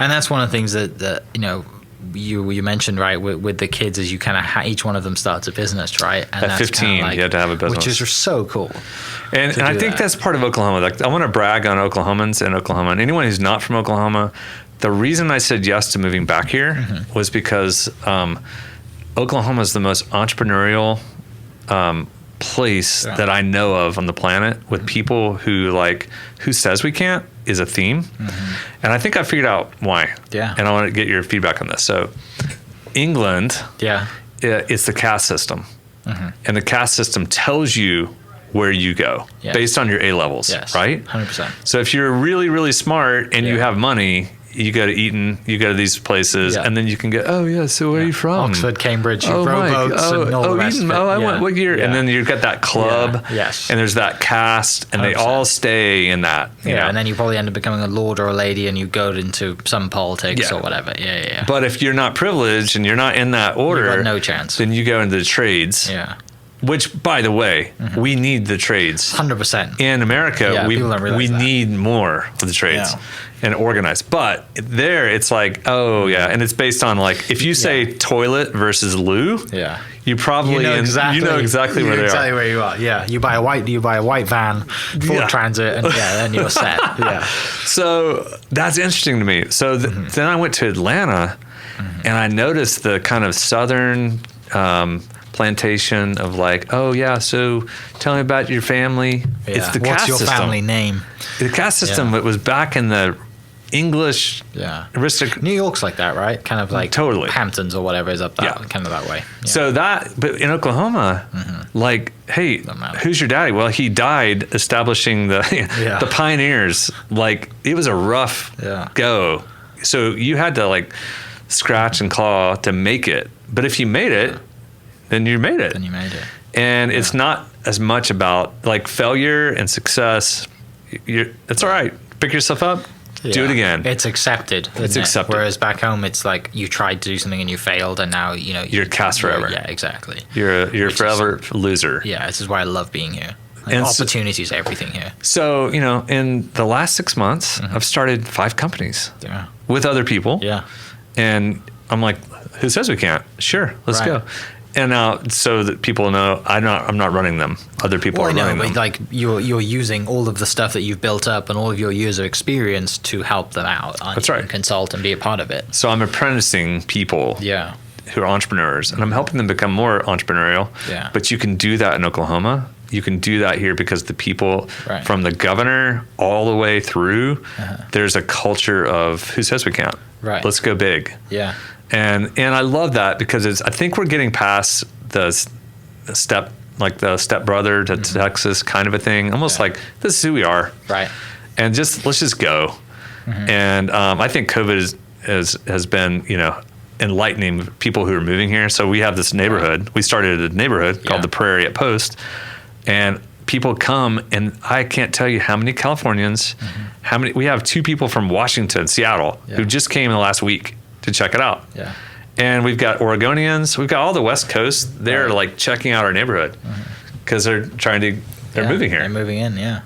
And that's one of the things that you mentioned, right, with the kids, is you kind of each one of them starts a business, right? And at 15, you have to have a business. Which is so cool. And I think that's part of Oklahoma. Like, I want to brag on Oklahomans in Oklahoma. And anyone who's not from Oklahoma, the reason I said yes to moving back here was because Oklahoma is the most entrepreneurial place that I know of on the planet, with people who says we can't is a theme. And I think I figured out why. Yeah. And I want to get your feedback on this. So England, it's the caste system. And the caste system tells you where you go based on your A levels, right? 100%. So if you're really, really smart and you have money, you go to Eton, you go to these places, and then you can go, so where are you from? Oxford, Cambridge, you row boats and all the rest Eton, of it. I went, what year? And then you've got that club, and there's that caste, and 100%. They all stay in that. You know? And then you probably end up becoming a lord or a lady, and you go into some politics or whatever. But if you're not privileged and you're not in that order, you've got no chance. Then you go into the trades. Which, by the way, we need the trades. 100%. In America, we need more of the trades and organized. But there, it's like, and it's based on, like, if you say toilet versus loo, you probably you know exactly where they are. Exactly where you are. Yeah, you buy a white van full of transit, and then you're set. So that's interesting to me. So then I went to Atlanta, and I noticed the kind of southern plantation of like, so tell me about your family. It's the caste system. What's your family name? The caste system, it was back in the English New York's like that, right? Kind of like totally Hamptons or whatever is up that kind of that way. So but in Oklahoma, like, hey, who's your daddy? Well, he died establishing the pioneers. Like, it was a rough go. So you had to, like, scratch and claw to make it. But if you made it, then you made it. And it's not as much about, like, failure and success. It's all right. Pick yourself up. Do it again. It's accepted. It's accepted. Whereas back home, it's like you tried to do something and you failed, and now you're cast forever. Yeah, exactly. You're forever loser. Yeah, this is why I love being here. Like, and opportunities, everything here. So in the last 6 months, I've started 5 companies with other people. Yeah, and I'm like, who says we can't? Sure, let's go. And now, so that people know, I'm not running them. Other people are running them. Like, you're using all of the stuff that you've built up and all of your years of experience to help them out. That's right. And consult and be a part of it. So I'm apprenticing people who are entrepreneurs, and I'm helping them become more entrepreneurial. Yeah. But you can do that in Oklahoma. You can do that here because the people from the governor all the way through, there's a culture of who says we can't. Right. Let's go big. Yeah. And I love that because I think we're getting past the step brother to Texas kind of a thing. Almost like, this is who we are. Right. And let's just go. And I think COVID has been, enlightening people who are moving here. So we have this neighborhood. We started a neighborhood called the Prairie at Post. And people come, and I can't tell you how many Californians, we have 2 people from Washington, Seattle, who just came in the last week to check it out. Yeah. And we've got Oregonians, we've got all the West Coast. They're like checking out our neighborhood because they're moving here. They're moving in,